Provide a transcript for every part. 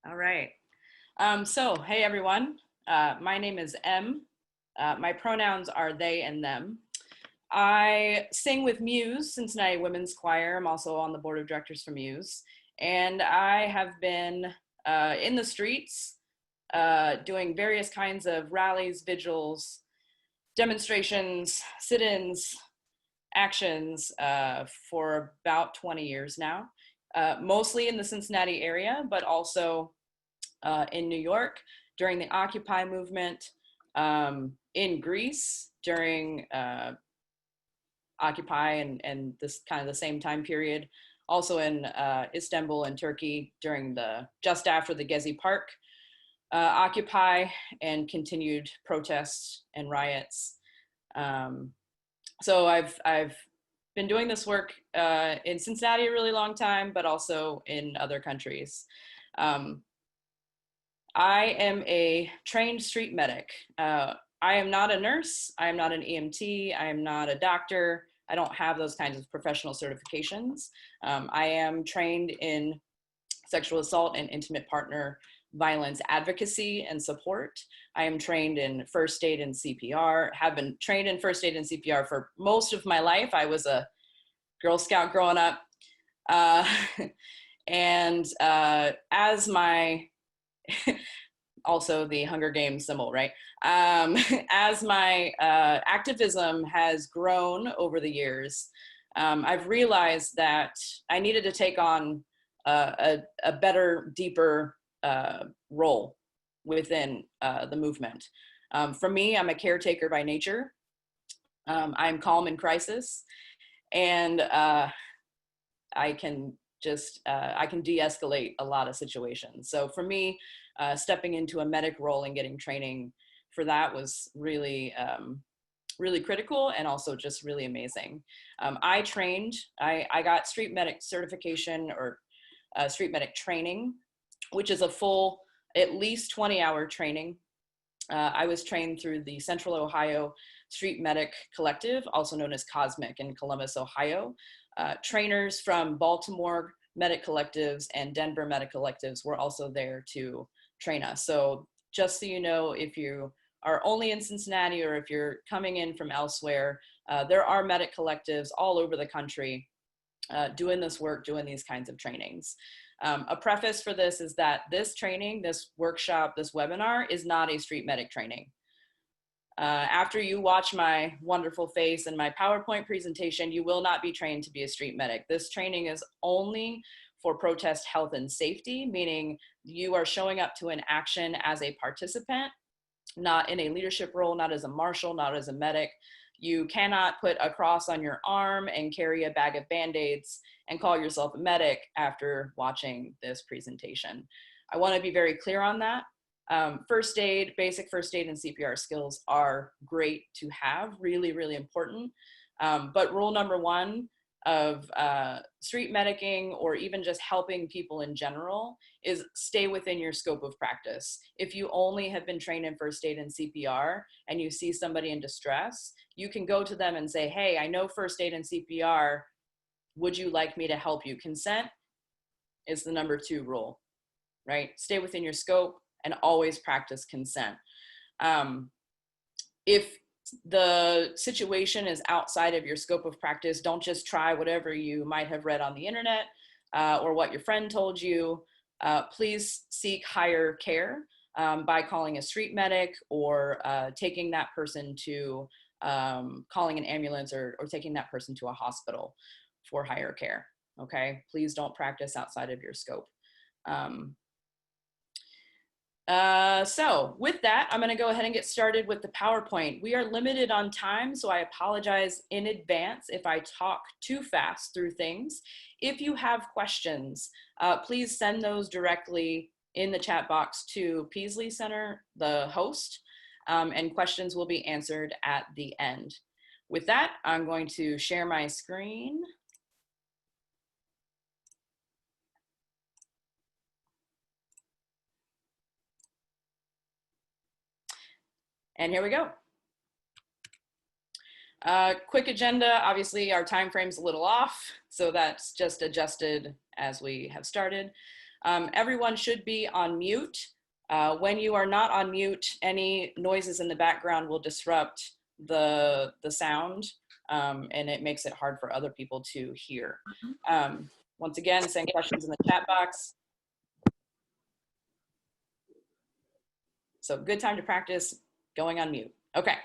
All right. Hey everyone. My name is M. My pronouns are they and them. I sing with Muse, Cincinnati Women's Choir. I'm also on the board of directors for Muse. And I have been in the streets doing various kinds of rallies, vigils, demonstrations, sit-ins, actions for about 20 years now. Mostly in the Cincinnati area, but also in New York during the Occupy movement, in Greece during Occupy and this kind of the same time period, also in Istanbul and Turkey during just after the Gezi Park Occupy and continued protests and riots. So I've been doing this work in Cincinnati a really long time, but also in other countries. I am a trained street medic. I am not a nurse. I am not an EMT. I am not a doctor. I don't have those kinds of professional certifications. I am trained in sexual assault and intimate partner violence advocacy and support. I am trained in first aid and CPR, have been trained in first aid and CPR for most of my life. I was a Girl Scout growing up. As my, also the Hunger Games symbol, right? As my activism has grown over the years, I've realized that I needed to take on a better, deeper role within the movement. For me, I'm a caretaker by nature. I'm calm in crisis, and I can de-escalate a lot of situations. So for me, stepping into a medic role and getting training for that was really, really critical and also just really amazing. I got street medic certification or street medic training, which is a full, at least 20-hour training. I was trained through the Central Ohio Street Medic Collective, also known as Cosmic in Columbus, Ohio. Trainers from Baltimore Medic Collectives and Denver Medic Collectives were also there to train us. So just so you know, if you are only in Cincinnati or if you're coming in from elsewhere, there are medic collectives all over the country doing this work, doing these kinds of trainings. A preface for this is that this training, this workshop, this webinar is not a street medic training. After you watch my wonderful face and my PowerPoint presentation, you will not be trained to be a street medic. This training is only for protest health and safety, meaning you are showing up to an action as a participant, not in a leadership role, not as a marshal, not as a medic. You cannot put a cross on your arm and carry a bag of Band-Aids and call yourself a medic after watching this presentation. I want to be very clear on that. First aid, basic first aid and CPR skills are great to have, really, really important. But rule number one of street medicing or even just helping people in general is stay within your scope of practice. If you only have been trained in first aid and CPR and you see somebody in distress, you can go to them and say, hey, I know first aid and CPR. Would you like me to help you? Consent is the number 2 rule, right? Stay within your scope and always practice consent. If the situation is outside of your scope of practice, don't just try whatever you might have read on the internet or what your friend told you. Please seek higher care by calling a street medic or taking that person to calling an ambulance or taking that person to a hospital for higher care, okay? Please don't practice outside of your scope. So with that, I'm going to go ahead and get started with the PowerPoint. We are limited on time, so I apologize in advance if I talk too fast through things. If you have questions, please send those directly in the chat box to Peaslee Center, the host, and questions will be answered at the end. With that, I'm going to share my screen. And here we go. Quick agenda, obviously our time frame's a little off, so that's just adjusted as we have started. Everyone should be on mute. When you are not on mute, any noises in the background will disrupt the sound, and it makes it hard for other people to hear. Once again, send questions in the chat box. So good time to practice going on mute. Okay.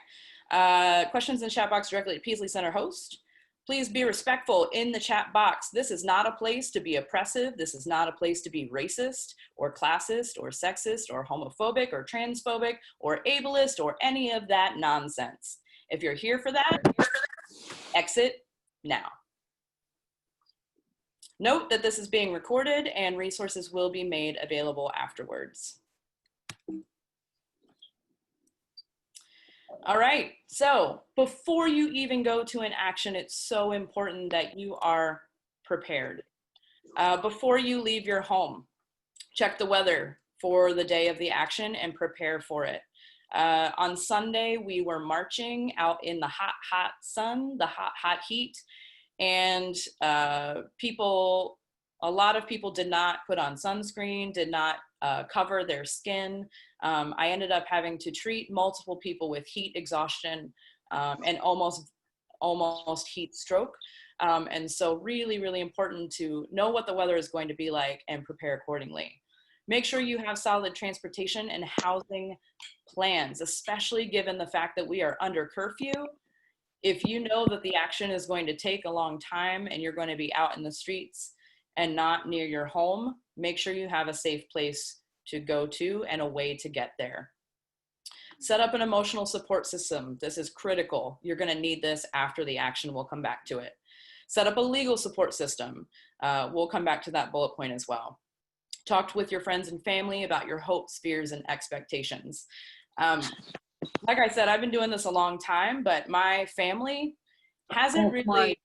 Questions in the chat box directly at Peaslee Center host. Please be respectful in the chat box. This is not a place to be oppressive. This is not a place to be racist or classist or sexist or homophobic or transphobic or ableist or any of that nonsense. If you're here for that, exit now. Note that this is being recorded and resources will be made available afterwards. All right, so before you even go to an action, it's so important that you are prepared. Before you leave your home, check the weather for the day of the action and prepare for it. On Sunday, we were marching out in the hot, hot sun, the hot, hot heat, and a lot of people did not put on sunscreen, did not cover their skin. I ended up having to treat multiple people with heat exhaustion and almost heat stroke. And so really, really important to know what the weather is going to be like and prepare accordingly. Make sure you have solid transportation and housing plans, especially given the fact that we are under curfew. If you know that the action is going to take a long time and you're going to be out in the streets and not near your home, make sure you have a safe place to go to and a way to get there. Set up an emotional support system. This is critical. You're going to need this after the action. We'll come back to it. Set up a legal support system. We'll come back to that bullet point as well. Talk with your friends and family about your hopes, fears, and expectations. Like I said, I've been doing this a long time, but my family hasn't really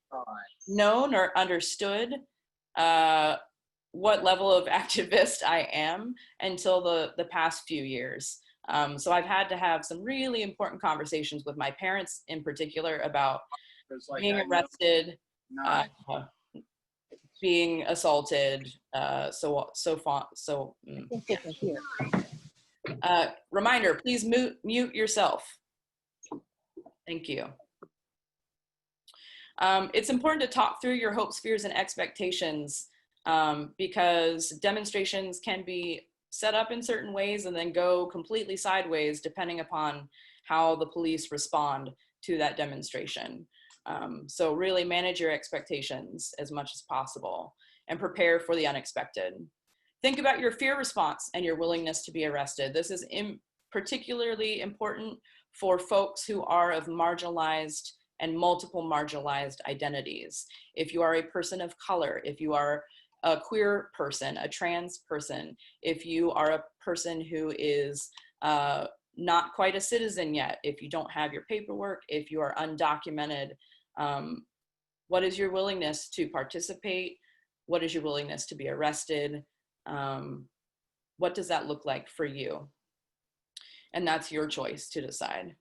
known or understood what level of activist I am until the past few years. So I've had to have some really important conversations with my parents in particular about being arrested, being assaulted, reminder, please mute yourself. Thank you. It's important to talk through your hopes, fears, and expectations because demonstrations can be set up in certain ways and then go completely sideways depending upon how the police respond to that demonstration. So really manage your expectations as much as possible and prepare for the unexpected. Think about your fear response and your willingness to be arrested. This is particularly important for folks who are of marginalized and multiple marginalized identities. If you are a person of color, if you are a queer person, a trans person, if you are a person who is not quite a citizen yet, if you don't have your paperwork, if you are undocumented, what is your willingness to participate? What is your willingness to be arrested? What does that look like for you? And that's your choice to decide.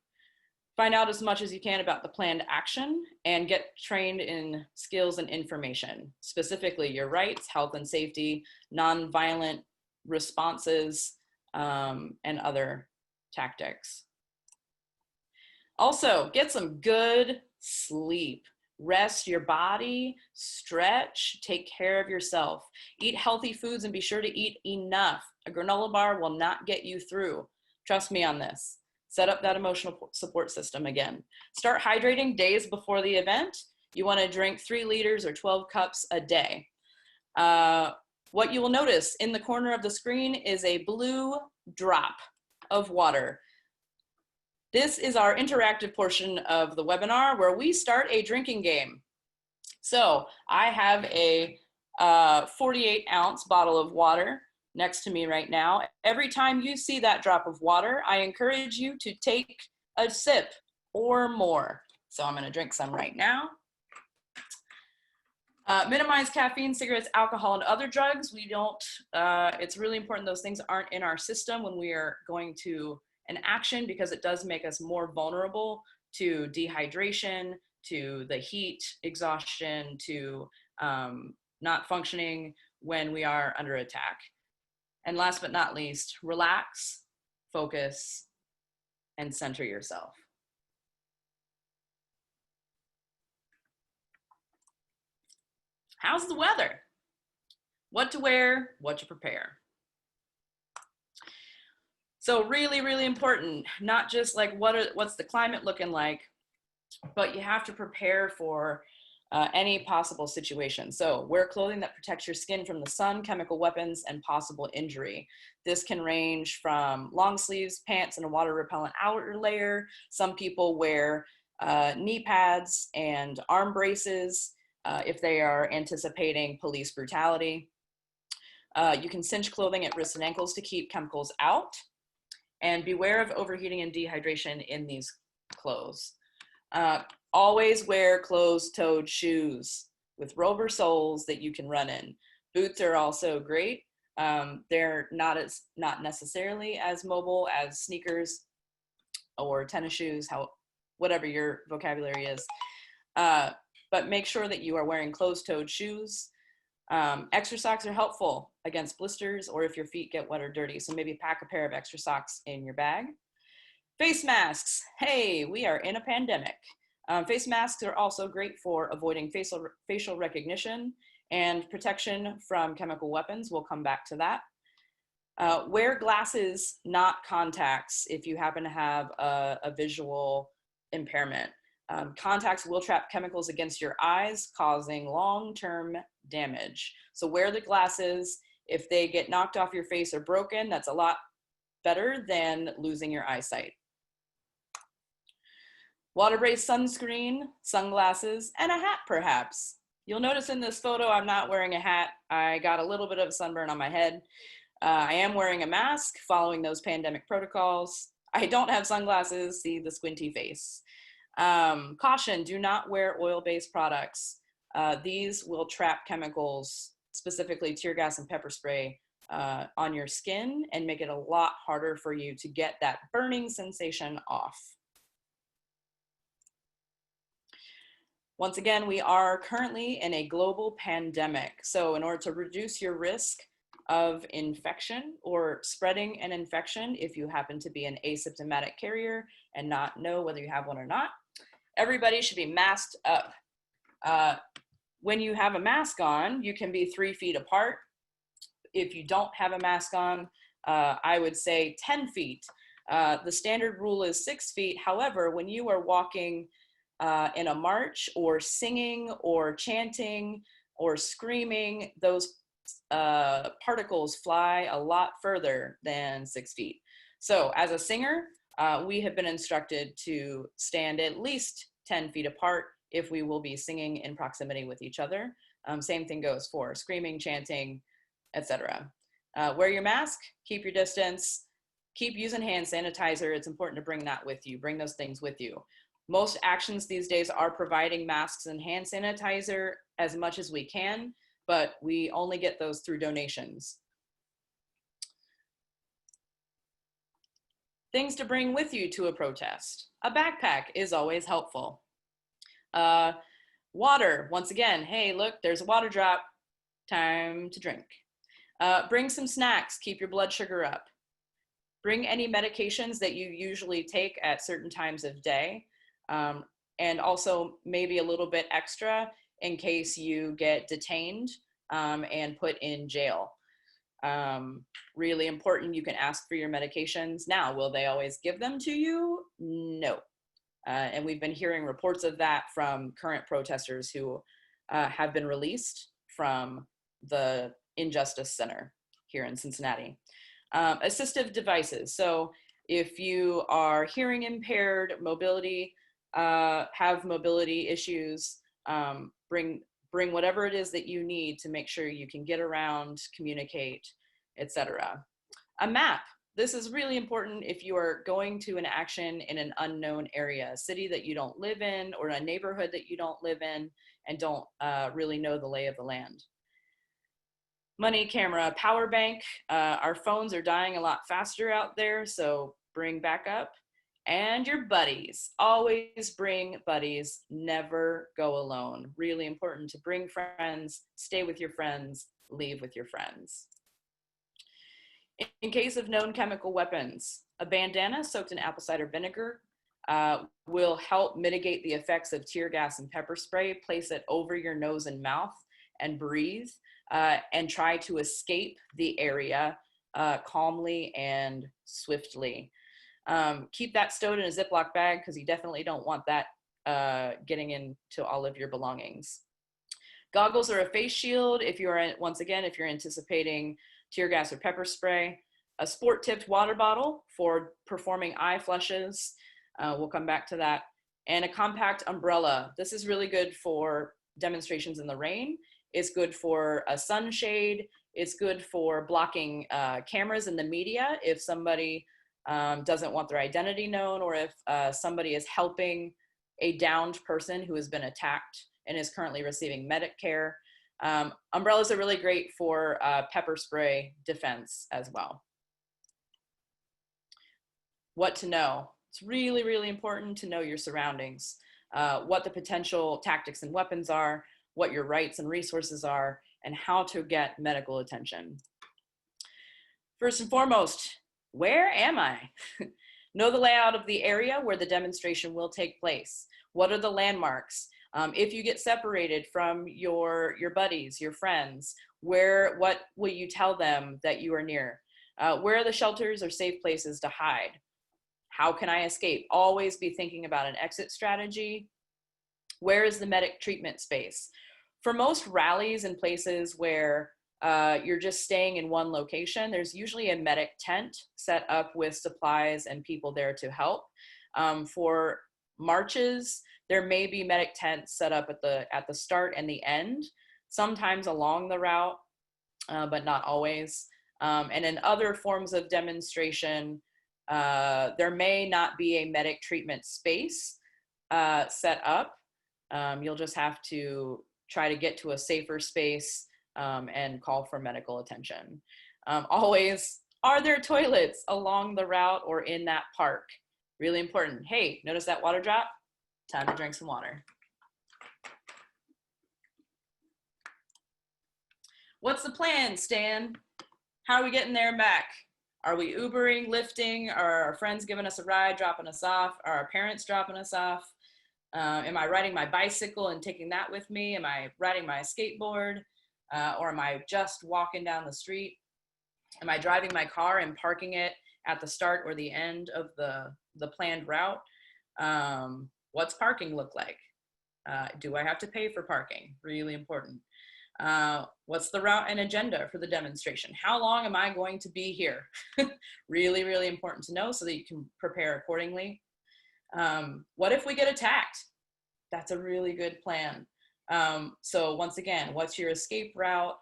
Find out as much as you can about the planned action and get trained in skills and information, specifically your rights, health and safety, nonviolent responses, and other tactics. Also, get some good sleep. Rest your body, stretch, take care of yourself. Eat healthy foods and be sure to eat enough. A granola bar will not get you through. Trust me on this. Set up that emotional support system again. Start hydrating days before the event. You want to drink 3 liters or 12 cups a day. What you will notice in the corner of the screen is a blue drop of water. This is our interactive portion of the webinar where we start a drinking game. So I have a 48-ounce bottle of water next to me right now. Every time you see that drop of water, I encourage you to take a sip or more. So I'm gonna drink some right now. Minimize caffeine, cigarettes, alcohol, and other drugs. We don't, it's really important those things aren't in our system when we are going to an action because it does make us more vulnerable to dehydration, to the heat, exhaustion, to not functioning when we are under attack. And last but not least, relax, focus, and center yourself. How's the weather? What to wear, what to prepare. So really, really important, not just like what's the climate looking like, but you have to prepare for any possible situation. So wear clothing that protects your skin from the sun, chemical weapons, and possible injury. This can range from long sleeves, pants, and a water repellent outer layer. Some people wear knee pads and arm braces if they are anticipating police brutality. You can cinch clothing at wrists and ankles to keep chemicals out. And beware of overheating and dehydration in these clothes. Always wear closed-toed shoes with rubber soles that you can run in. Boots are also great. They're not necessarily as mobile as sneakers or tennis shoes, whatever your vocabulary is. But make sure that you are wearing closed-toed shoes. Extra socks are helpful against blisters or if your feet get wet or dirty. So maybe pack a pair of extra socks in your bag. Face masks. Hey, we are in a pandemic. Face masks are also great for avoiding facial recognition and protection from chemical weapons. We'll come back to that. Wear glasses, not contacts, if you happen to have a visual impairment. Contacts will trap chemicals against your eyes, causing long-term damage. So wear the glasses. If they get knocked off your face or broken, that's a lot better than losing your eyesight. Water-based sunscreen, sunglasses, and a hat perhaps. You'll notice in this photo, I'm not wearing a hat. I got a little bit of sunburn on my head. I am wearing a mask following those pandemic protocols. I don't have sunglasses, see the squinty face. Caution, do not wear oil-based products. These will trap chemicals, specifically tear gas and pepper spray, on your skin and make it a lot harder for you to get that burning sensation off. Once again, we are currently in a global pandemic. So in order to reduce your risk of infection or spreading an infection, if you happen to be an asymptomatic carrier and not know whether you have one or not, everybody should be masked up. When you have a mask on, you can be 3 feet apart. If you don't have a mask on, I would say 10 feet. The standard rule is 6 feet. However, when you are walking in a march or singing or chanting or screaming, those particles fly a lot further than 6 feet. So as a singer, we have been instructed to stand at least 10 feet apart if we will be singing in proximity with each other. Same thing goes for screaming, chanting, etc. Wear your mask, keep your distance, keep using hand sanitizer. It's important to bring that with you. Bring those things with you. Most actions these days are providing masks and hand sanitizer as much as we can, but we only get those through donations. Things to bring with you to a protest. A backpack is always helpful. Water, once again, hey, look, there's a water drop, time to drink. Bring some snacks, keep your blood sugar up. Bring any medications that you usually take at certain times of day. And also maybe a little bit extra in case you get detained and put in jail. Really important, you can ask for your medications. Now, will they always give them to you? No. And we've been hearing reports of that from current protesters who have been released from the Injustice Center here in Cincinnati. Assistive devices. So if you are hearing impaired, have mobility issues, bring whatever it is that you need to make sure you can get around, communicate, etc. A map. This is really important if you are going to an action in an unknown area, a city that you don't live in or a neighborhood that you don't live in and don't really know the lay of the land. Money, camera, power bank. Our phones are dying a lot faster out there, so bring backup. And your buddies. Always bring buddies. Never go alone. Really important to bring friends, stay with your friends, leave with your friends. In case of known chemical weapons, a bandana soaked in apple cider vinegar will help mitigate the effects of tear gas and pepper spray. Place it over your nose and mouth and breathe, and try to escape the area calmly and swiftly. Keep that stowed in a Ziploc bag because you definitely don't want that getting into all of your belongings. Goggles are a face shield if you're, once again, if you're anticipating tear gas or pepper spray. A sport-tipped water bottle for performing eye flushes. We'll come back to that. And a compact umbrella. This is really good for demonstrations in the rain. It's good for a sunshade. It's good for blocking cameras and the media if somebody doesn't want their identity known, or if somebody is helping a downed person who has been attacked and is currently receiving medic care. Umbrellas are really great for pepper spray defense as well. What to know. It's really, really important to know your surroundings, what the potential tactics and weapons are, what your rights and resources are, and how to get medical attention. First and foremost, where am I? Know the layout of the area where the demonstration will take place. What are the landmarks? If you get separated from your buddies, your friends, what will you tell them that you are near? Where are the shelters or safe places to hide? How can I escape? Always be thinking about an exit strategy. Where is the medic treatment space? For most rallies and places where you're just staying in one location, there's usually a medic tent set up with supplies and people there to help. For marches, there may be medic tents set up at the start and the end, sometimes along the route, but not always. And in other forms of demonstration, there may not be a medic treatment space set up. You'll just have to try to get to a safer space and call for medical attention. Always, are there toilets along the route or in that park? Really important. Hey, notice that water drop? Time to drink some water. What's the plan, Stan? How are we getting there and back? Are we Ubering, Lyfting? Are our friends giving us a ride, dropping us off? Are our parents dropping us off? Am I riding my bicycle and taking that with me? Am I riding my skateboard? Or am I just walking down the street? Am I driving my car and parking it at the start or the end of the planned route? What's parking look like? Do I have to pay for parking? Really important. What's the route and agenda for the demonstration? How long am I going to be here? Really, really important to know so that you can prepare accordingly. What if we get attacked? That's a really good plan. So once again, what's your escape route?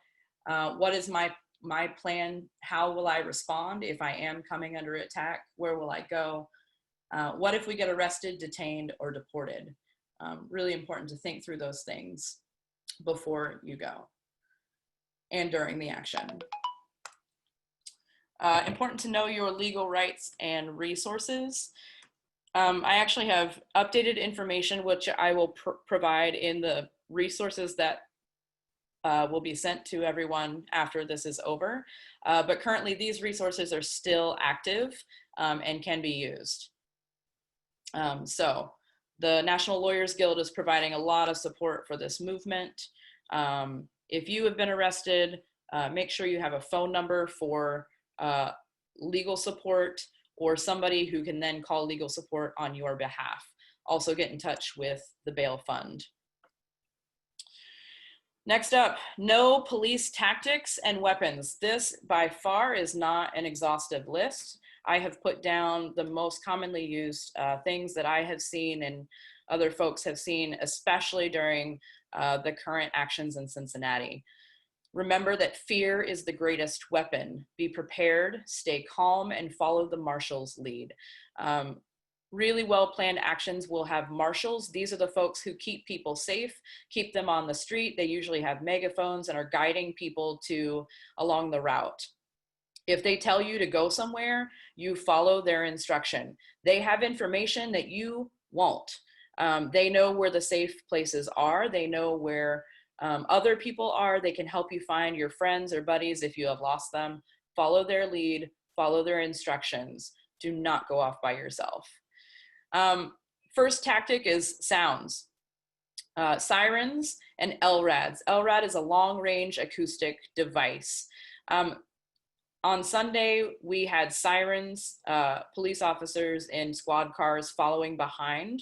What is my plan? How will I respond if I am coming under attack? Where will I go? What if we get arrested, detained, or deported? Really important to think through those things before you go and during the action. Important to know your legal rights and resources. I actually have updated information, which I will provide in the resources that will be sent to everyone after this is over. But currently these resources are still active and can be used. So the National Lawyers Guild is providing a lot of support for this movement. If you have been arrested, make sure you have a phone number for legal support, or somebody who can then call legal support on your behalf. Also get in touch with the bail fund. Next up, know police tactics and weapons. This by far is not an exhaustive list. I have put down the most commonly used things that I have seen and other folks have seen, especially during the current actions in Cincinnati. Remember that fear is the greatest weapon. Be prepared, stay calm, and follow the marshal's lead. Really well-planned actions will have marshals. These are the folks who keep people safe, keep them on the street. They usually have megaphones and are guiding people along the route. If they tell you to go somewhere, you follow their instruction. They have information that you won't. They know where the safe places are. They know where other people are. They can help you find your friends or buddies if you have lost them. follow their lead, follow their instructions. Do not go off by yourself. First tactic is sounds. Sirens and LRADs. LRAD is a long-range acoustic device. On Sunday, we had sirens, police officers in squad cars following behind.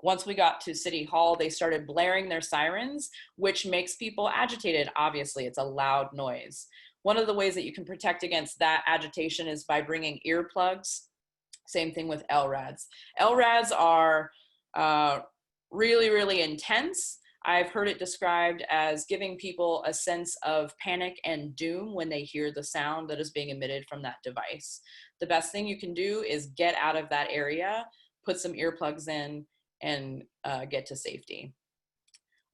Once we got to City Hall, they started blaring their sirens, which makes people agitated. Obviously, it's a loud noise. One of the ways that you can protect against that agitation is by bringing earplugs. Same thing with LRADs. LRADs are really, really intense. I've heard it described as giving people a sense of panic and doom when they hear the sound that is being emitted from that device. The best thing you can do is get out of that area, put some earplugs in, and get to safety.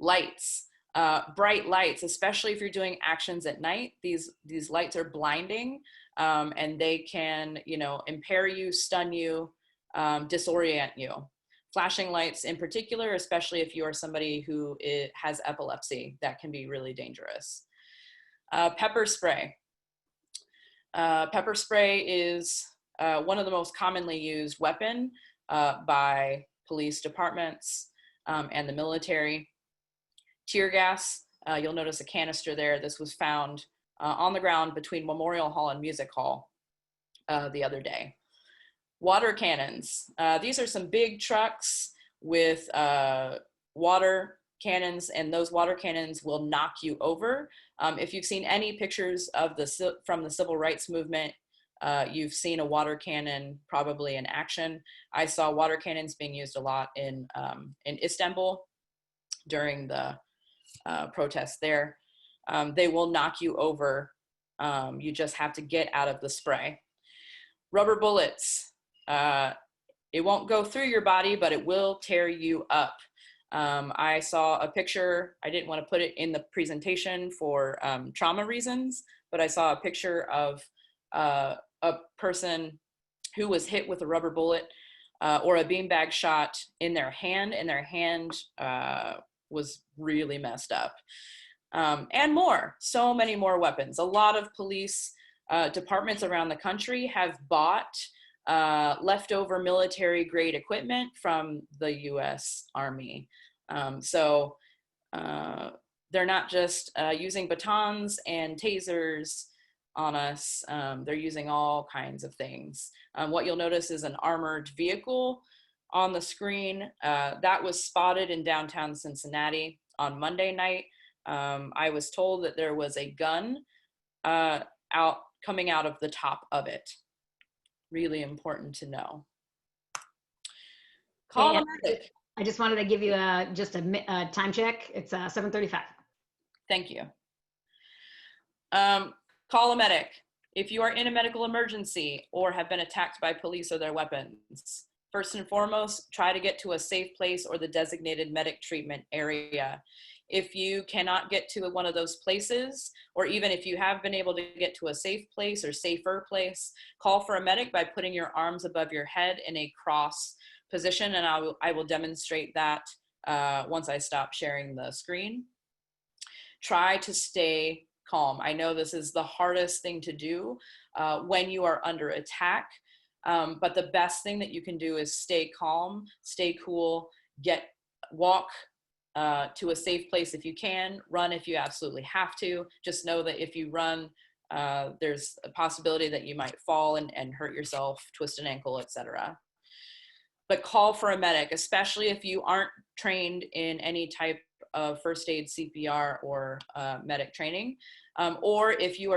Lights, bright lights, especially if you're doing actions at night. These lights are blinding, and they can, impair you, stun you, disorient you. Flashing lights in particular, especially if you are somebody who has epilepsy, that can be really dangerous. Pepper spray. Pepper spray is one of the most commonly used weapon by police departments and the military. Tear gas, you'll notice a canister there. This was found on the ground between Memorial Hall and Music Hall the other day. Water cannons. These are some big trucks with water cannons, and those water cannons will knock you over. If you've seen any pictures of from the civil rights movement, you've seen a water cannon probably in action. I saw water cannons being used a lot in Istanbul during the protests there. They will knock you over. You just have to get out of the spray. Rubber bullets. It won't go through your body, but it will tear you up. I saw a picture. I didn't want to put it in the presentation for trauma reasons, but I saw a picture of a person who was hit with a rubber bullet or a beanbag shot in their hand, and their hand was really messed up. And more, so many more weapons. A lot of police departments around the country have bought leftover military grade equipment from the US Army. So they're not just using batons and tasers on us, they're using all kinds of things. What you'll notice is an armored vehicle on the screen. That was spotted in downtown Cincinnati on Monday night. I was told that there was a gun coming out of the top of it. Really important to know. Call a medic. I just wanted to give you just a time check. It's 7:35. Thank you. Call a medic. If you are in a medical emergency or have been attacked by police or their weapons, first and foremost, try to get to a safe place or the designated medic treatment area. If you cannot get to one of those places, or even if you have been able to get to a safe place or safer place, call for a medic by putting your arms above your head in a cross position, and I will demonstrate that once I stop sharing the screen. Try to stay calm. I know this is the hardest thing to do when you are under attack, but the best thing that you can do is stay calm, stay cool, walk to a safe place if you can, run if you absolutely have to. Just know that if you run, there's a possibility that you might fall and hurt yourself, twist an ankle, etc. But call for a medic, especially if you aren't trained in any type of first aid, CPR, or medic training, or if you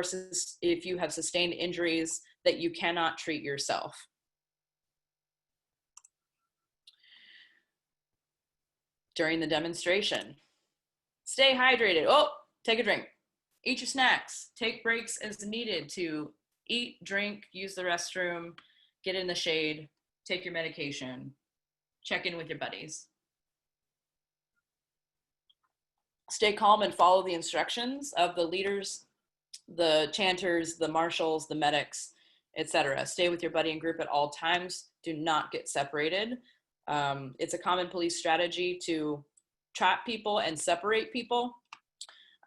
have sustained injuries that you cannot treat yourself. During the demonstration, stay hydrated. Oh, take a drink. Eat your snacks. Take breaks as needed to eat, drink, use the restroom, get in the shade, take your medication, check in with your buddies. Stay calm and follow the instructions of the leaders, the chanters, the marshals, the medics, etc. Stay with your buddy and group at all times. Do not get separated. It's a common police strategy to trap people and separate people,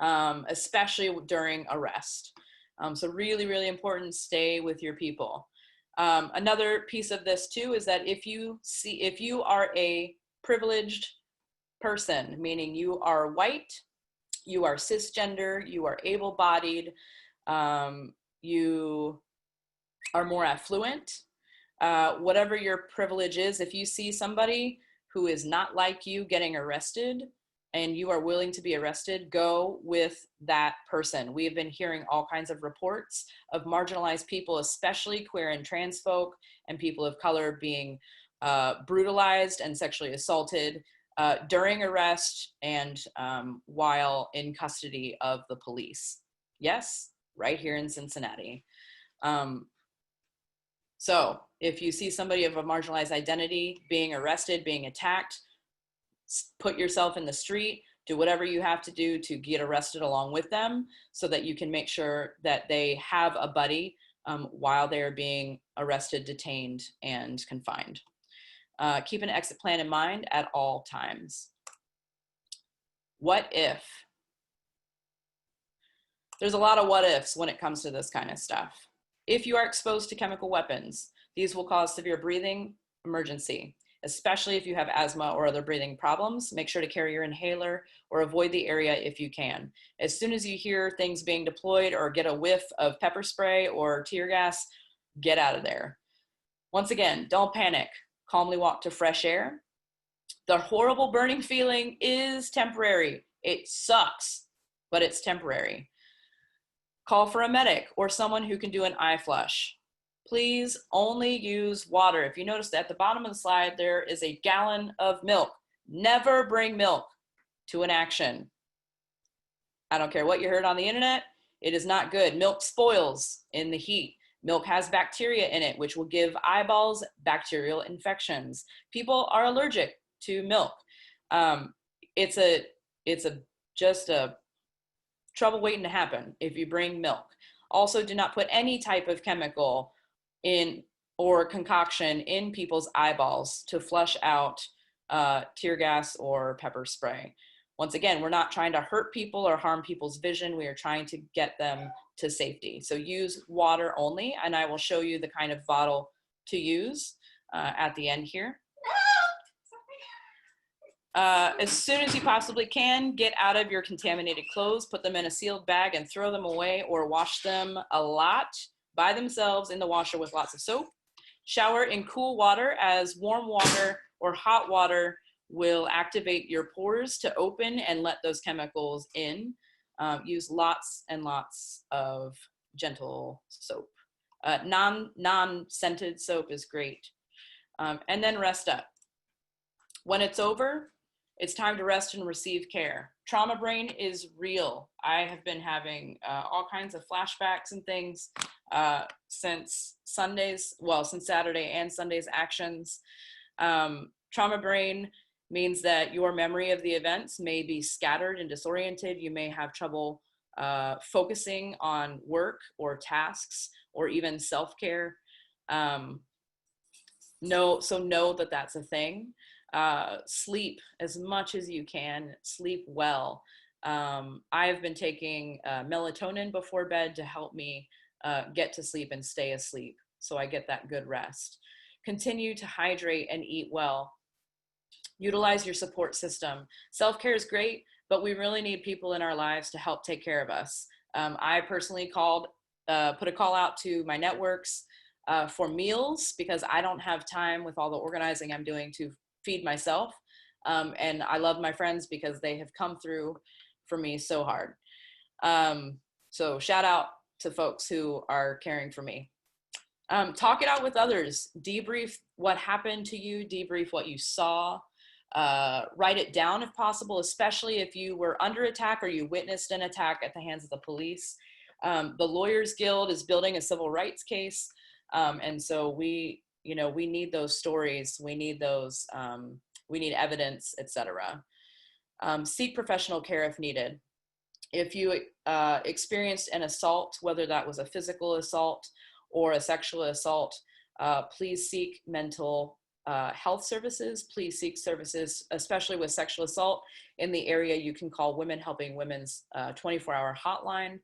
especially during arrest. So really, really important, stay with your people. Another piece of this too is that if you are a privileged person, meaning you are white, you are cisgender, you are able-bodied, you are more affluent, whatever your privilege is, if you see somebody who is not like you getting arrested and you are willing to be arrested, go with that person. We have been hearing all kinds of reports of marginalized people, especially queer and trans folk and people of color, being brutalized and sexually assaulted during arrest and while in custody of the police. Yes, right here in Cincinnati. So if you see somebody of a marginalized identity being arrested, being attacked, put yourself in the street, do whatever you have to do to get arrested along with them so that you can make sure that they have a buddy while they're being arrested, detained, and confined. Keep an exit plan in mind at all times. What if? There's a lot of what ifs when it comes to this kind of stuff. If you are exposed to chemical weapons, these will cause severe breathing emergency, especially if you have asthma or other breathing problems. Make sure to carry your inhaler or avoid the area if you can. As soon as you hear things being deployed or get a whiff of pepper spray or tear gas, get out of there. Once again, don't panic. Calmly walk to fresh air. The horrible burning feeling is temporary. It sucks, but it's temporary. Call for a medic or someone who can do an eye flush. Please only use water. If you notice that at the bottom of the slide, there is a gallon of milk. Never bring milk to an action. I don't care what you heard on the internet. It is not good. Milk spoils in the heat. Milk has bacteria in it, which will give eyeballs bacterial infections. People are allergic to milk. It's just a trouble waiting to happen if you bring milk. Also, do not put any type of chemical in or concoction in people's eyeballs to flush out tear gas or pepper spray. Once again, we're not trying to hurt people or harm people's vision. We are trying to get them to safety. So use water only, and I will show you the kind of bottle to use at the end here. As soon as you possibly can, get out of your contaminated clothes, put them in a sealed bag and throw them away, or wash them a lot by themselves in the washer with lots of soap. Shower in cool water, as warm water or hot water will activate your pores to open and let those chemicals in. Use lots and lots of gentle soap. Non-scented soap is great. And then rest up. When it's over, it's time to rest and receive care. Trauma brain is real. I have been having all kinds of flashbacks and things since Saturday and Sunday's actions. Trauma brain means that your memory of the events may be scattered and disoriented. You may have trouble focusing on work or tasks or even self-care. Know that that's a thing. Sleep as much as you can, sleep well. I've been taking melatonin before bed to help me get to sleep and stay asleep, so I get that good rest. Continue to hydrate and eat well. Utilize your support system. Self-care is great, but we really need people in our lives to help take care of us. I personally put a call out to my networks for meals because I don't have time with all the organizing I'm doing to feed myself. And I love my friends because they have come through for me so hard. So shout out to folks who are caring for me. Talk it out with others. Debrief what happened to you, debrief what you saw. Write it down if possible, especially if you were under attack or you witnessed an attack at the hands of the police. The Lawyers Guild is building a civil rights case. And so we need those stories. We need those, we need evidence, etc. Seek professional care if needed. If you experienced an assault, whether that was a physical assault or a sexual assault, please seek mental health services. Please seek services, especially with sexual assault in the area. You can call Women Helping Women's 24-hour hotline.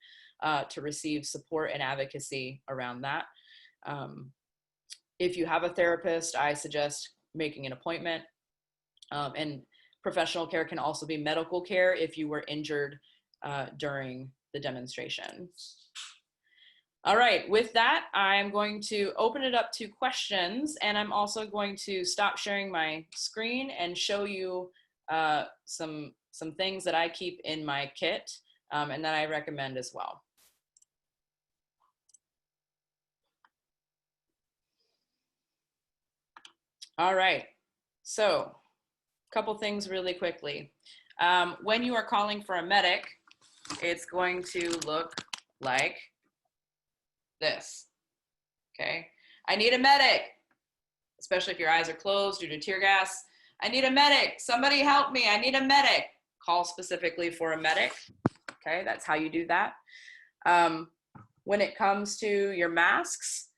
to receive support and advocacy around that. If you have a therapist, I suggest making an appointment. And professional care can also be medical care if you were injured during the demonstration. All right, with that, I'm going to open it up to questions, and I'm also going to stop sharing my screen and show you some things that I keep in my kit and that I recommend as well. All right, so a couple things really quickly. When you are calling for a medic, it's going to look like this, okay? I need a medic, especially if your eyes are closed due to tear gas. I need a medic, somebody help me, I need a medic. Call specifically for a medic, okay? That's how you do that. When it comes to your masks,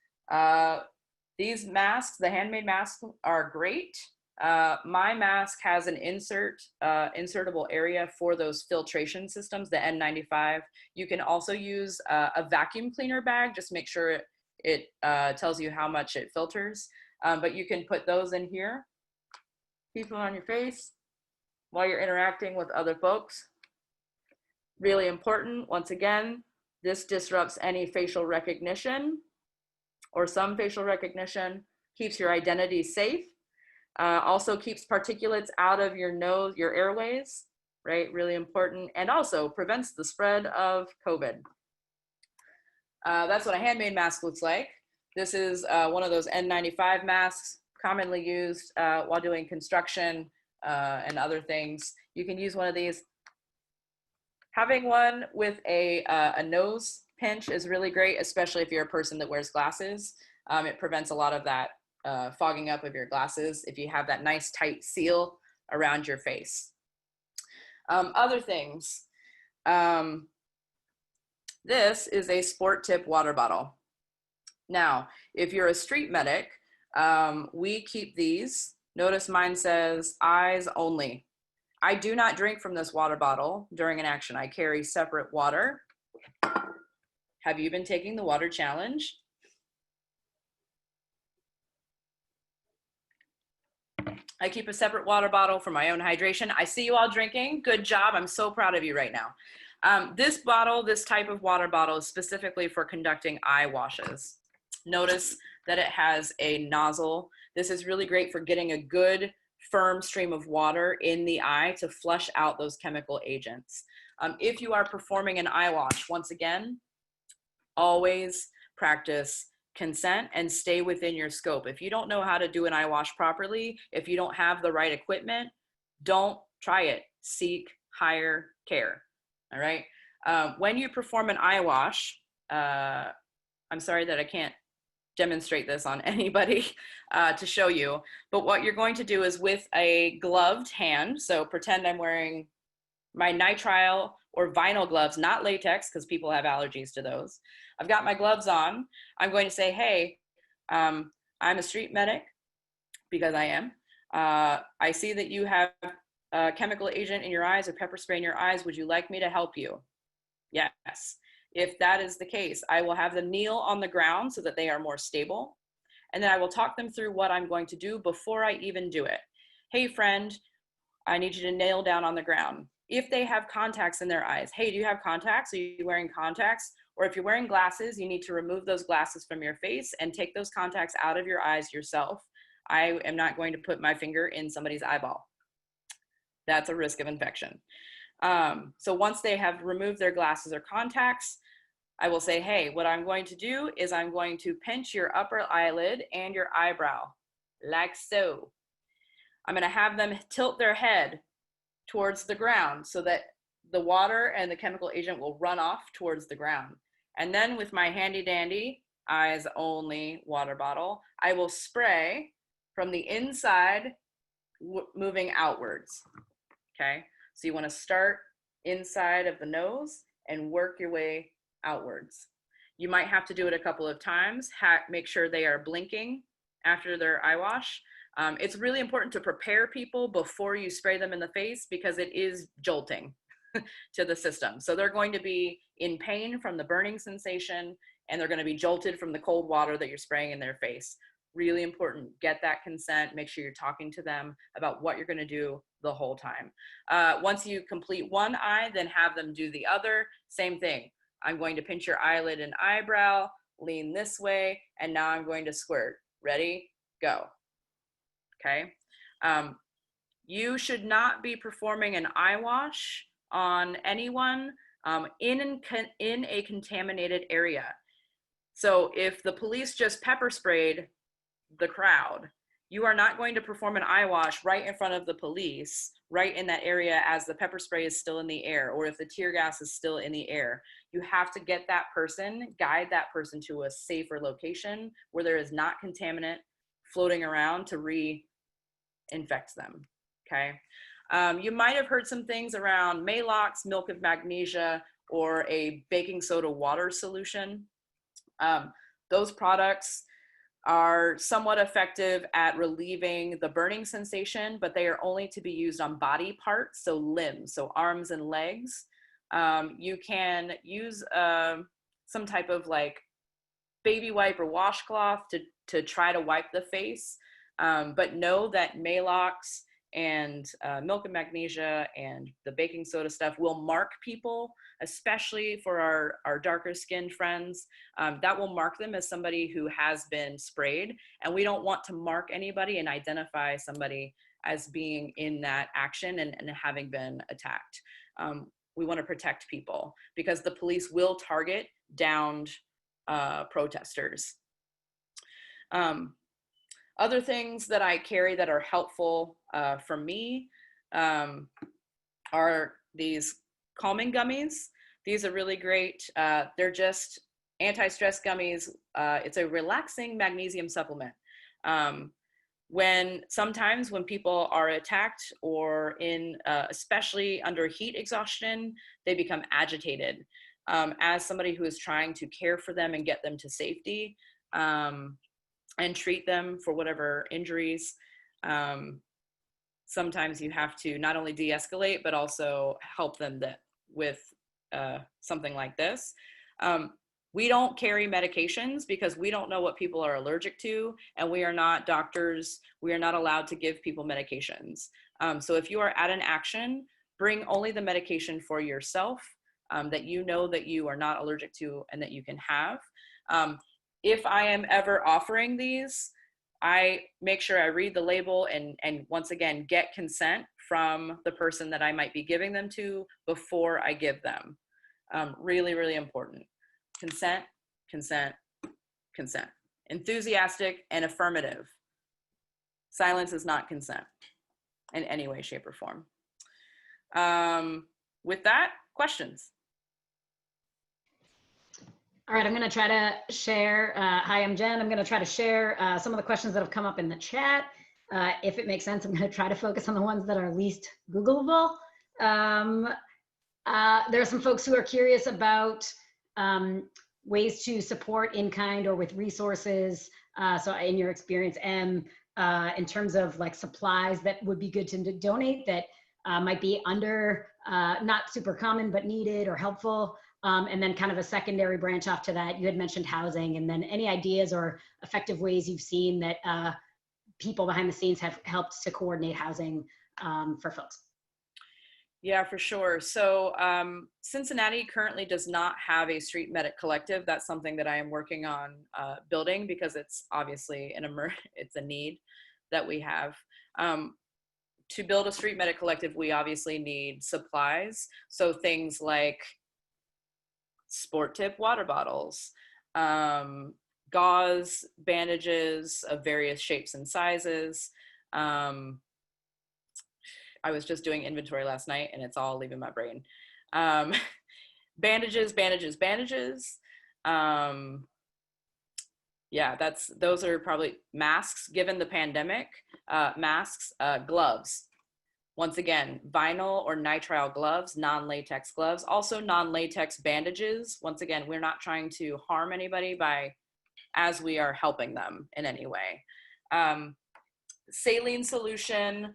these masks, the handmade masks are great. My mask has an insertable area for those filtration systems, the N95. You can also use a vacuum cleaner bag, just make sure it tells you how much it filters. But you can put those in here, keep them on your face while you're interacting with other folks. Really important, once again, this disrupts any facial recognition or some facial recognition, keeps your identity safe. Also keeps particulates out of your nose, your airways, right? Really important. And also prevents the spread of COVID. That's what a handmade mask looks like. This is one of those N95 masks commonly used while doing construction and other things. You can use one of these. Having one with a nose pinch is really great, especially if you're a person that wears glasses. It prevents a lot of that fogging up of your glasses if you have that nice tight seal around your face. Other things. This is a sport tip water bottle. Now, if you're a street medic, we keep these. Notice mine says eyes only. I do not drink from this water bottle during an action. I carry separate water. Have you been taking the water challenge? I keep a separate water bottle for my own hydration. I see you all drinking. Good job. I'm so proud of you right now. This bottle, this type of water bottle is specifically for conducting eye washes. Notice that it has a nozzle. This is really great for getting a good firm stream of water in the eye to flush out those chemical agents. If you are performing an eye wash, once again, always practice consent and stay within your scope. If you don't know how to do an eye wash properly, if you don't have the right equipment, don't try it. Seek higher care. All right. When you perform an eye wash, I'm sorry that I can't demonstrate this on anybody to show you, but what you're going to do is with a gloved hand, so pretend I'm wearing my nitrile or vinyl gloves, not latex, because people have allergies to those. I've got my gloves on. I'm going to say, hey, I'm a street medic, because I am. I see that you have a chemical agent in your eyes or pepper spray in your eyes. Would you like me to help you? Yes. If that is the case, I will have them kneel on the ground so that they are more stable. And then I will talk them through what I'm going to do before I even do it. Hey, friend, I need you to nail down on the ground. If they have contacts in their eyes, hey, do you have contacts? Are you wearing contacts? Or if you're wearing glasses, you need to remove those glasses from your face and take those contacts out of your eyes yourself. I am not going to put my finger in somebody's eyeball. That's a risk of infection. So once they have removed their glasses or contacts, I will say, hey, what I'm going to do is I'm going to pinch your upper eyelid and your eyebrow, like so. I'm going to have them tilt their head towards the ground so that the water and the chemical agent will run off towards the ground. And then with my handy dandy eyes only water bottle, I will spray from the inside, moving outwards. Okay, so you want to start inside of the nose and work your way outwards. You might have to do it a couple of times. Make sure they are blinking after their eye wash. It's really important to prepare people before you spray them in the face because it is jolting. to the system. So they're going to be in pain from the burning sensation, and they're going to be jolted from the cold water that you're spraying in their face. Really important. Get that consent. Make sure you're talking to them about what you're going to do the whole time. Once you complete one eye, then have them do the other. Same thing. I'm going to pinch your eyelid and eyebrow, lean this way, and now I'm going to squirt. Ready? Go. Okay. You should not be performing an eye wash on anyone in a contaminated area. So if the police just pepper sprayed the crowd, you are not going to perform an eye wash right in front of the police, right in that area as the pepper spray is still in the air, or if the tear gas is still in the air. You have to get that person, guide that person to a safer location where there is not contaminant floating around to reinfect them, okay? You might have heard some things around Malox, milk of magnesia, or a baking soda water solution. Those products are somewhat effective at relieving the burning sensation, but they are only to be used on body parts, so limbs, so arms and legs. You can use some type of like baby wipe or washcloth to try to wipe the face, but know that Malox and milk and magnesia and the baking soda stuff will mark people, especially for our darker skinned friends. That will mark them as somebody who has been sprayed, and we don't want to mark anybody and identify somebody as being in that action and having been attacked. We want to protect people because the police will target downed protesters. Other things that I carry that are helpful for me are these calming gummies. These are really great. They're just anti-stress gummies. It's a relaxing magnesium supplement. Sometimes when people are attacked or especially under heat exhaustion, they become agitated. As somebody who is trying to care for them and get them to safety, and treat them for whatever injuries. Sometimes you have to not only de-escalate, but also help them with something like this. We don't carry medications because we don't know what people are allergic to, and we are not doctors. We are not allowed to give people medications. So if you are at an action, bring only the medication for yourself that you know that you are not allergic to and that you can have. If I am ever offering these, I make sure I read the label and once again, get consent from the person that I might be giving them to before I give them. Really, really important. Consent, consent, consent. Enthusiastic and affirmative. Silence is not consent in any way, shape, or form. With that, questions? All right, I'm going to try to share. Hi, I'm Jen. I'm going to try to share some of the questions that have come up in the chat. If it makes sense, I'm going to try to focus on the ones that are least Googleable. There are some folks who are curious about ways to support in kind or with resources. So in your experience, in terms of like supplies that would be good to donate that might be not super common, but needed or helpful. And then kind of a secondary branch off to that, you had mentioned housing, and then any ideas or effective ways you've seen that people behind the scenes have helped to coordinate housing for folks. Yeah, for sure. So Cincinnati currently does not have a street medic collective. That's something that I am working on building because it's obviously it's a need that we have. To build a street medic collective, we obviously need supplies. So things like sport tip water bottles, gauze, bandages of various shapes and sizes. I was just doing inventory last night and it's all leaving my brain. Bandages. Yeah, those are probably masks given the pandemic, masks, gloves. Once again, vinyl or nitrile gloves, non-latex gloves, also non-latex bandages. Once again, we're not trying to harm anybody as we are helping them in any way. Saline solution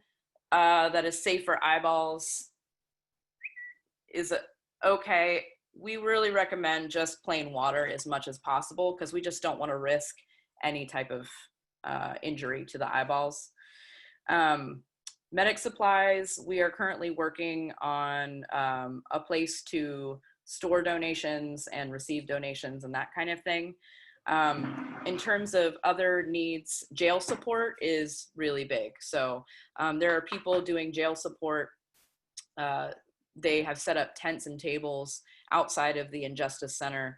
that is safe for eyeballs is okay. We really recommend just plain water as much as possible because we just don't want to risk any type of injury to the eyeballs. Medic supplies, we are currently working on a place to store donations and receive donations and that kind of thing. In terms of other needs, jail support is really big. So there are people doing jail support. They have set up tents and tables outside of the Injustice Center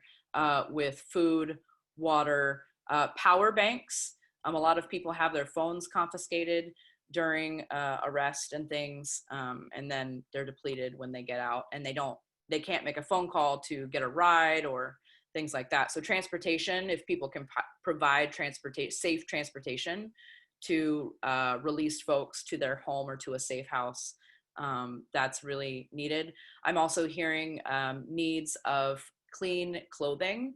with food, water, power banks. A lot of people have their phones confiscated during arrest and things, and then they're depleted when they get out, and they can't make a phone call to get a ride or things like that. So transportation, if people can provide safe transportation to release folks to their home or to a safe house, that's really needed. I'm also hearing needs of clean clothing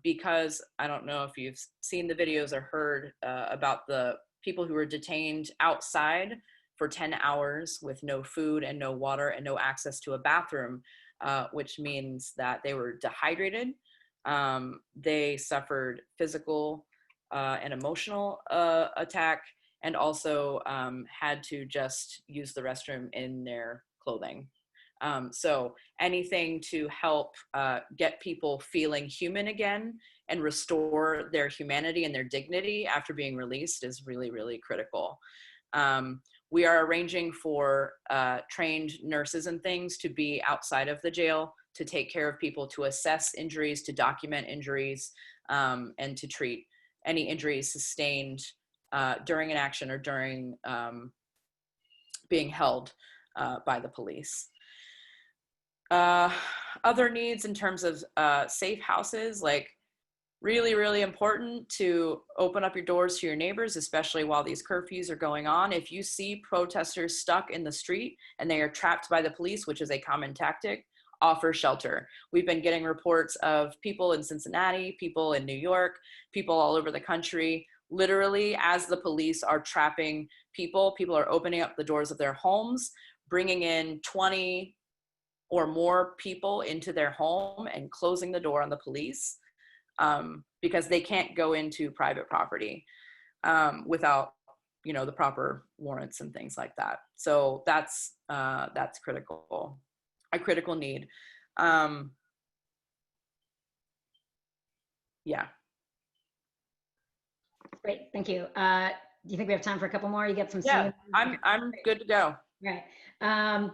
because I don't know if you've seen the videos or heard about the people who were detained outside for 10 hours with no food and no water and no access to a bathroom, which means that they were dehydrated. They suffered physical and emotional attack, and also had to just use the restroom in their clothing. So anything to help get people feeling human again and restore their humanity and their dignity after being released is really, really critical. We are arranging for trained nurses and things to be outside of the jail to take care of people, to assess injuries, to document injuries, and to treat any injuries sustained during an action or during being held by the police. Other needs in terms of safe houses, like really, really important to open up your doors to your neighbors, especially while these curfews are going on. If you see protesters stuck in the street and they are trapped by the police, which is a common tactic, offer shelter. We've been getting reports of people in Cincinnati, people in New York, people all over the country. Literally, as the police are trapping people, people are opening up the doors of their homes, bringing in 20 or more people into their home and closing the door on the police because they can't go into private property without, the proper warrants and things like that. So that's critical, a critical need. Yeah. Great, thank you. Do you think we have time for a couple more? You get some. Yeah, I'm good to go. All right.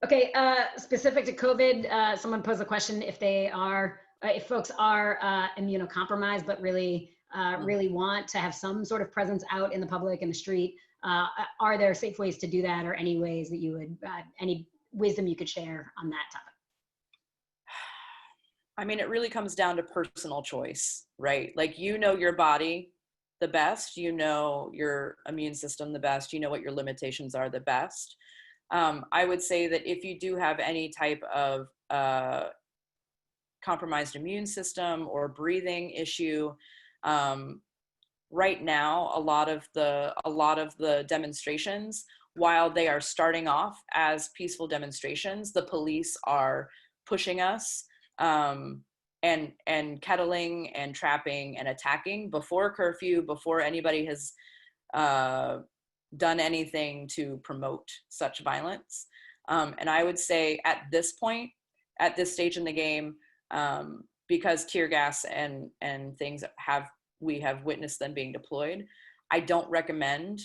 Okay, specific to COVID, someone posed a question if they are, if folks are immunocompromised, but really want to have some sort of presence out in the public, in the street, are there safe ways to do that, or any ways that you would, any wisdom you could share on that topic? I mean, it really comes down to personal choice, right? Like, your body the best, your immune system the best, what your limitations are the best. I would say that if you do have any type of compromised immune system or breathing issue, right now, a lot of the demonstrations, while they are starting off as peaceful demonstrations, the police are pushing us and kettling and trapping and attacking before curfew, before anybody has done anything to promote such violence. And I would say at this point, at this stage in the game, because tear gas and things we have witnessed them being deployed, I don't recommend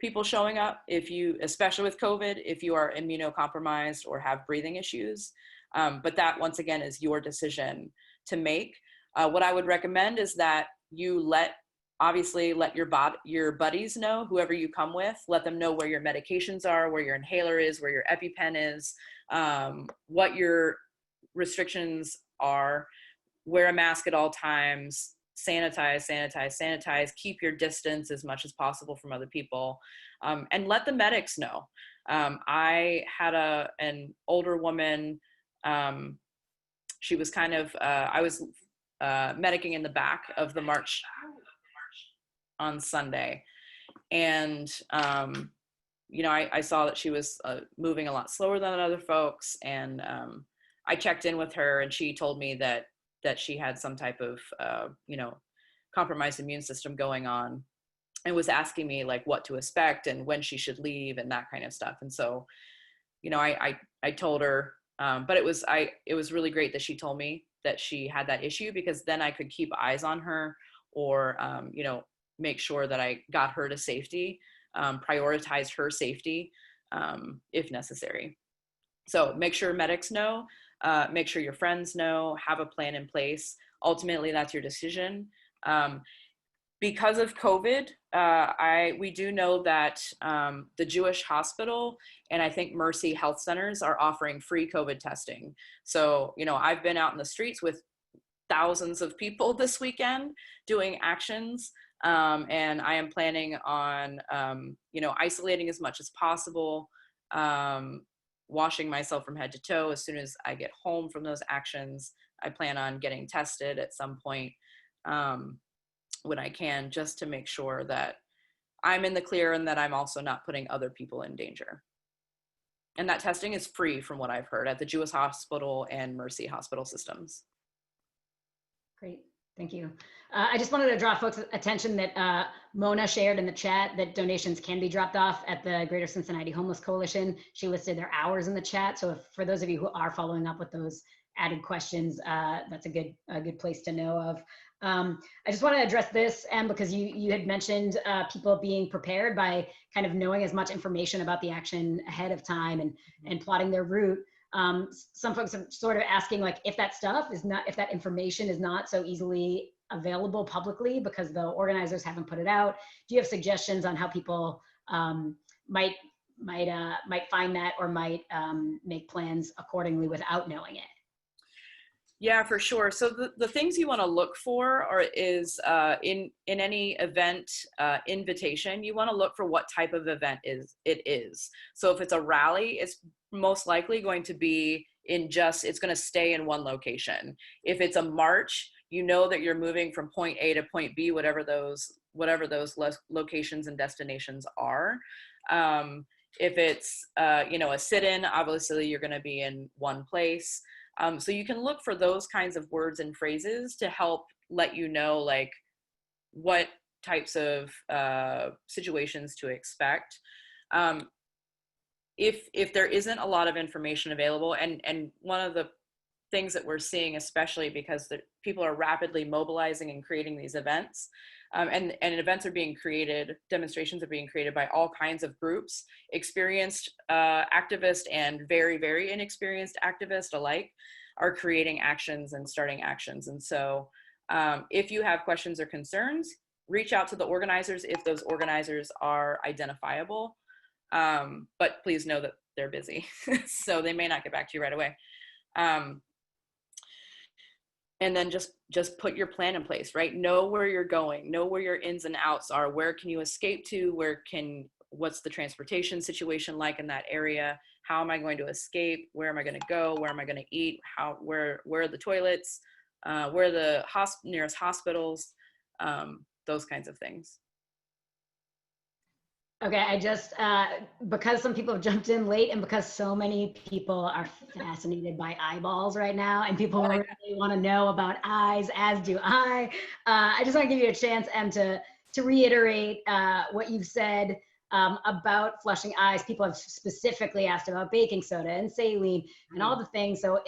people showing up especially with COVID, if you are immunocompromised or have breathing issues. But that, once again, is your decision to make. What I would recommend is that you let your buddies know, whoever you come with, let them know where your medications are, where your inhaler is, where your EpiPen is, what your restrictions are, wear a mask at all times, sanitize, keep your distance as much as possible from other people, and let the medics know. I had an older woman, she was kind of, I was medicing in the back of the march on Sunday. And I saw that she was moving a lot slower than other folks, and I checked in with her, and she told me that she had some type of compromised immune system going on, and was asking me like what to expect and when she should leave and that kind of stuff. And so, I told her, but it was really great that she told me that she had that issue, because then I could keep eyes on her, or make sure that I got her to safety, prioritize her safety if necessary. So make sure medics know, make sure your friends know, have a plan in place. Ultimately, that's your decision. Because of COVID, we do know that the Jewish Hospital and I think Mercy Health Centers are offering free COVID testing. So, I've been out in the streets with thousands of people this weekend doing actions. And I am planning on, isolating as much as possible, washing myself from head to toe as soon as I get home from those actions. I plan on getting tested at some point when I can, just to make sure that I'm in the clear and that I'm also not putting other people in danger. And that testing is free from what I've heard at the Jewish Hospital and Mercy Hospital systems. Great, thank you. I just wanted to draw folks' attention that Mona shared in the chat that donations can be dropped off at the Greater Cincinnati Homeless Coalition. She listed their hours in the chat. So for those of you who are following up with those added questions, that's a good place to know of. I just want to address this, Em, because you had mentioned people being prepared by kind of knowing as much information about the action ahead of time and plotting their route. Some folks are sort of asking, like, if that information is not so easily available publicly because the organizers haven't put it out, do you have suggestions on how people might find that, or might make plans accordingly without knowing it? Yeah, for sure. So the things you want to look for is in any event invitation, you want to look for what type of event it is. So if it's a rally, it's most likely going to be it's going to stay in one location. If it's a march, you know that you're moving from point A to point B, whatever those locations and destinations are. If it's a sit-in, obviously you're going to be in one place. So you can look for those kinds of words and phrases to help let you know, like, what types of situations to expect. If there isn't a lot of information available, and one of the things that we're seeing, especially because people are rapidly mobilizing and creating these events, and events are being created, demonstrations are being created by all kinds of groups, experienced activists and very, very inexperienced activists alike are creating actions and starting actions. And so if you have questions or concerns, reach out to the organizers if those organizers are identifiable. But please know that they're busy, so they may not get back to you right away. And then just put your plan in place, right? Know where you're going, know where your ins and outs are. Where can you escape to? What's the transportation situation like in that area? How am I going to escape? Where am I going to go? Where am I going to eat? Where are the toilets? Where are the nearest hospitals? Those kinds of things. Okay, I just, because some people have jumped in late and because so many people are fascinated by eyeballs right now and people really want to know about eyes, as do I just want to give you a chance, Em, to reiterate what you've said about flushing eyes. People have specifically asked about baking soda and saline and all the things. So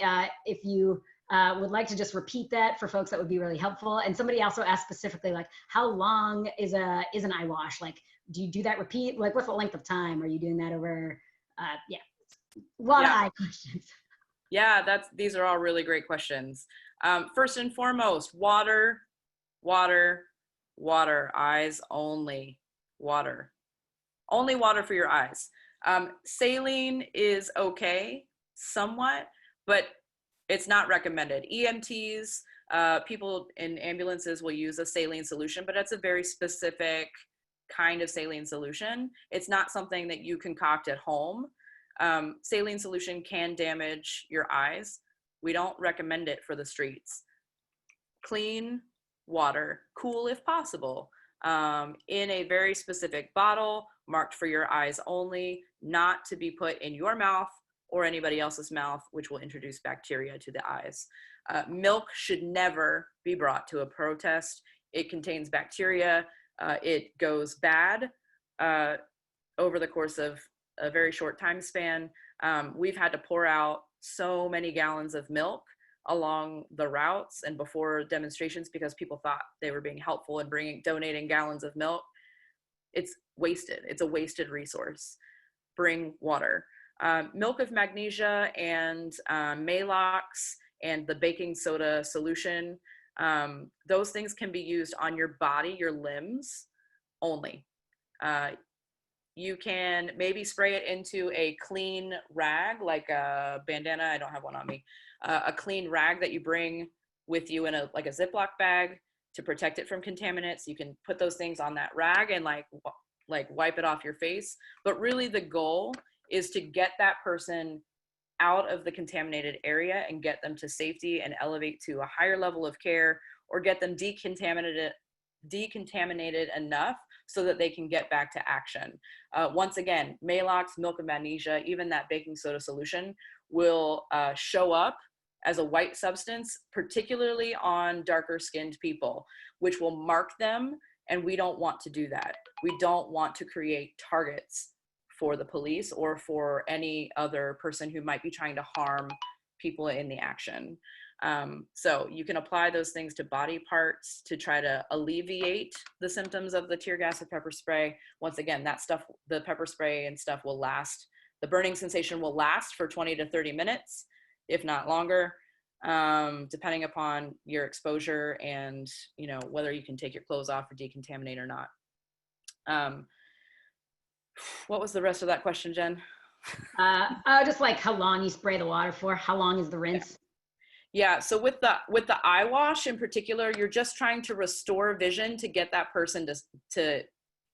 if you would like to just repeat that for folks, that would be really helpful. And somebody also asked specifically, like, how long is an eye wash? Like, do you do that repeat? Like, what's the length of time? Are you doing that over, a lot of eye questions. Yeah, these are all really great questions. First and foremost, water, eyes only, water. Only water for your eyes. Saline is okay, somewhat, but it's not recommended. EMTs, people in ambulances will use a saline solution, but it's a very specific kind of saline solution. It's not something that you concoct at home. Saline solution can damage your eyes. We don't recommend it for the streets. Clean water, cool if possible, in a very specific bottle marked for your eyes only, not to be put in your mouth or anybody else's mouth, which will introduce bacteria to the eyes. Milk should never be brought to a protest. It contains bacteria. It goes bad over the course of a very short time span. We've had to pour out so many gallons of milk along the routes and before demonstrations because people thought they were being helpful and donating gallons of milk. It's wasted. It's a wasted resource. Bring water. Milk of magnesia and Malox and the baking soda solution, those things can be used on your body, your limbs only. You can maybe spray it into a clean rag, like a bandana. I don't have one on me. A clean rag that you bring with you in like a Ziploc bag to protect it from contaminants. You can put those things on that rag and like wipe it off your face. But really the goal is to get that person out of the contaminated area and get them to safety and elevate to a higher level of care, or get them decontaminated enough so that they can get back to action. Once again, Malox, milk of magnesia, even that baking soda solution will show up as a white substance, particularly on darker skinned people, which will mark them. And we don't want to do that. We don't want to create targets for the police or for any other person who might be trying to harm people in the action. So you can apply those things to body parts to try to alleviate the symptoms of the tear gas or pepper spray. Once again, that stuff, the pepper spray and stuff will last. The burning sensation will last for 20 to 30 minutes, if not longer, depending upon your exposure and, you know, whether you can take your clothes off or decontaminate or not. What was the rest of that question, Jen? Just like how long you spray the water for, how long is the rinse? Yeah, so with the eye wash in particular, you're just trying to restore vision to get that person to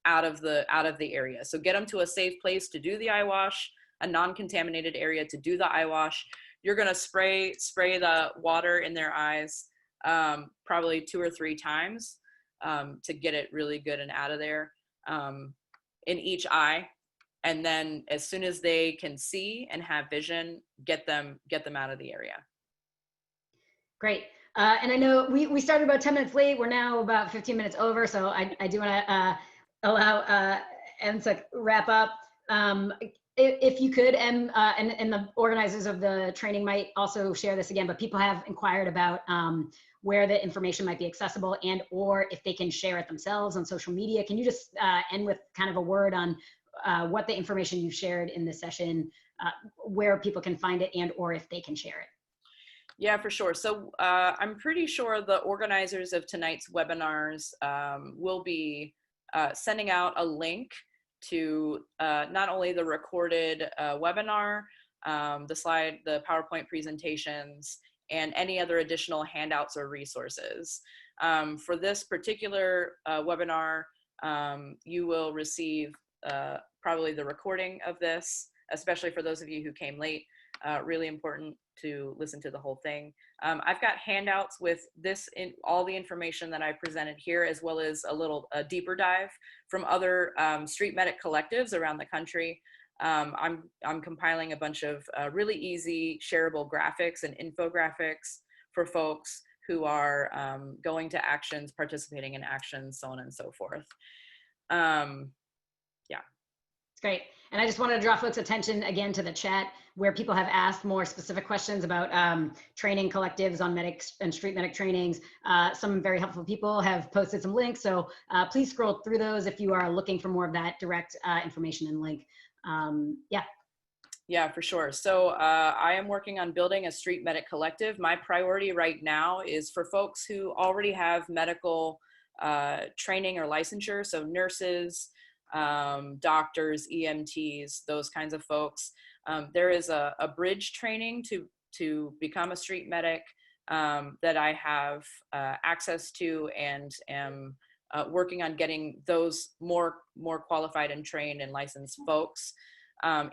out of the area. So get them to a safe place to do the eye wash, a non-contaminated area to do the eye wash. You're gonna spray the water in their eyes probably 2 or 3 times to get it really good and out of there in each eye. And then as soon as they can see and have vision, get them out of the area. Great. And I know we started about 10 minutes late. We're now about 15 minutes over. So I do want to allow Em to wrap up. If you could, and the organizers of the training might also share this again, but people have inquired about where the information might be accessible and or if they can share it themselves on social media. Can you just end with kind of a word on what the information you've shared in this session, where people can find it and or if they can share it? Yeah, for sure. So I'm pretty sure the organizers of tonight's webinars will be sending out a link to not only the recorded webinar, the PowerPoint presentations, and any other additional handouts or resources. For this particular webinar, you will receive probably the recording of this, especially for those of you who came late. Really important to listen to the whole thing. I've got handouts with this in all the information that I presented here, as well as a deeper dive from other street medic collectives around the country. I'm compiling a bunch of really easy shareable graphics and infographics for folks who are going to actions, participating in actions, so on and so forth. Yeah. It's great. And I just wanted to draw folks' attention again to the chat where people have asked more specific questions about training collectives on medics and street medic trainings. Some very helpful people have posted some links. So please scroll through those if you are looking for more of that direct information and link. Yeah. Yeah, for sure. So I am working on building a street medic collective. My priority right now is for folks who already have medical training or licensure. So nurses, doctors, EMTs, those kinds of folks. There is a bridge training to become a street medic that I have access to and am working on getting those more qualified and trained and licensed folks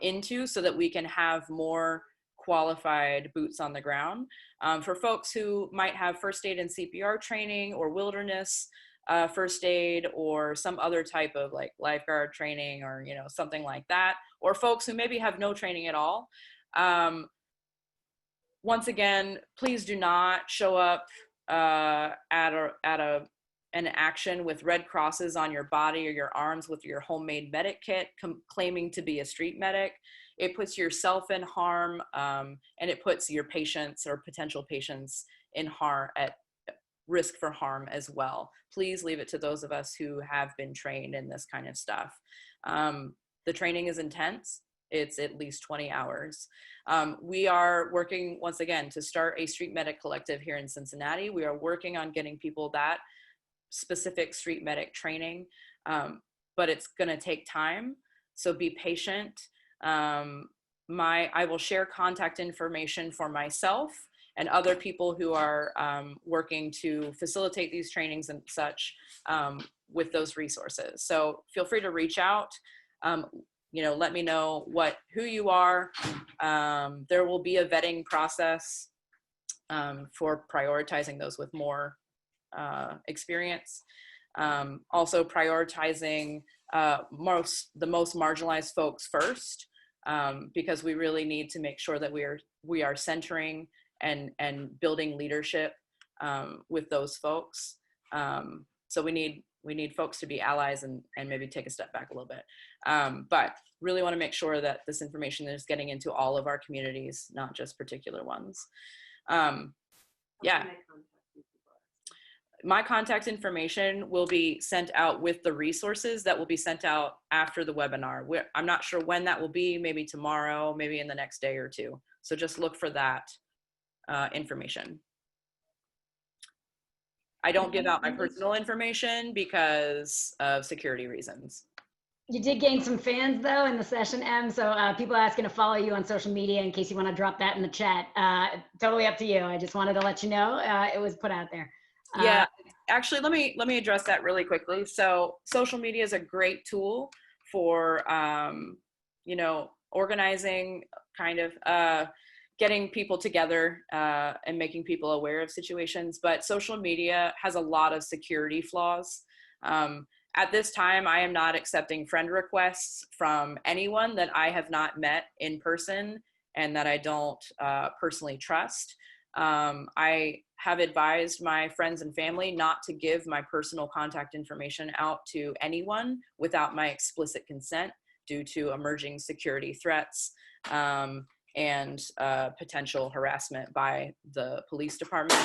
into, so that we can have more qualified boots on the ground. For folks who might have first aid and CPR training or wilderness, first aid or some other type of like lifeguard training or, you know, something like that, or folks who maybe have no training at all. Once again, please do not show up at an action with red crosses on your body or your arms with your homemade medic kit, claiming to be a street medic. It puts yourself in harm, and it puts your patients or potential patients in harm, at risk for harm as well. Please leave it to those of us who have been trained in this kind of stuff. The training is intense. It's at least 20 hours. We are working, once again, to start a street medic collective here in Cincinnati. We are working on getting people that specific street medic training, but it's gonna take time, so be patient. I will share contact information for myself and other people who are working to facilitate these trainings and such, with those resources. So feel free to reach out. You know, let me know who you are. There will be a vetting process for prioritizing those with more experience. Also prioritizing the most marginalized folks first, because we really need to make sure that we are centering and building leadership with those folks. So we need folks to be allies and maybe take a step back a little bit. But really want to make sure that this information is getting into all of our communities, not just particular ones. Yeah. My contact information will be sent out with the resources that will be sent out after the webinar. I'm not sure when that will be, maybe tomorrow, maybe in the next day or two. So just look for that information. I don't give out my personal information because of security reasons. You did gain some fans though in the session, Em. So people are asking to follow you on social media in case you want to drop that in the chat. Totally up to you. I just wanted to let you know it was put out there. Yeah, actually, let me address that really quickly. So social media is a great tool for, you know, organizing, kind of getting people together and making people aware of situations. But social media has a lot of security flaws. At this time, I am not accepting friend requests from anyone that I have not met in person and that I don't personally trust. I have advised my friends and family not to give my personal contact information out to anyone without my explicit consent due to emerging security threats and potential harassment by the police department.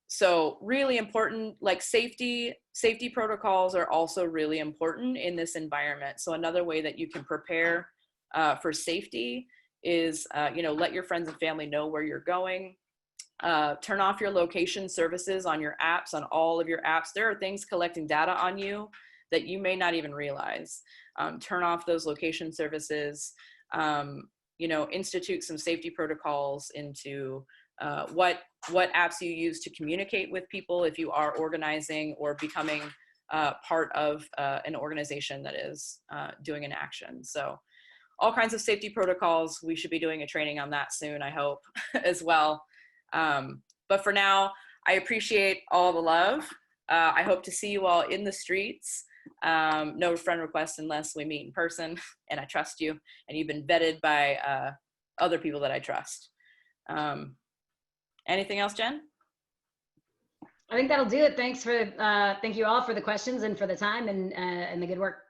So really important, like safety protocols are also really important in this environment. So another way that you can prepare for safety is, you know, let your friends and family know where you're going. Turn off your location services on your apps, on all of your apps. There are things collecting data on you that you may not even realize. Turn off those location services. You know, institute some safety protocols into what apps you use to communicate with people if you are organizing or becoming part of an organization that is doing an action. So all kinds of safety protocols. We should be doing a training on that soon, I hope, as well. But for now, I appreciate all the love. I hope to see you all in the streets. No friend requests unless we meet in person and I trust you and you've been vetted by other people that I trust. Anything else, Jen? I think that'll do it. Thank you all for the questions and for the time and the good work.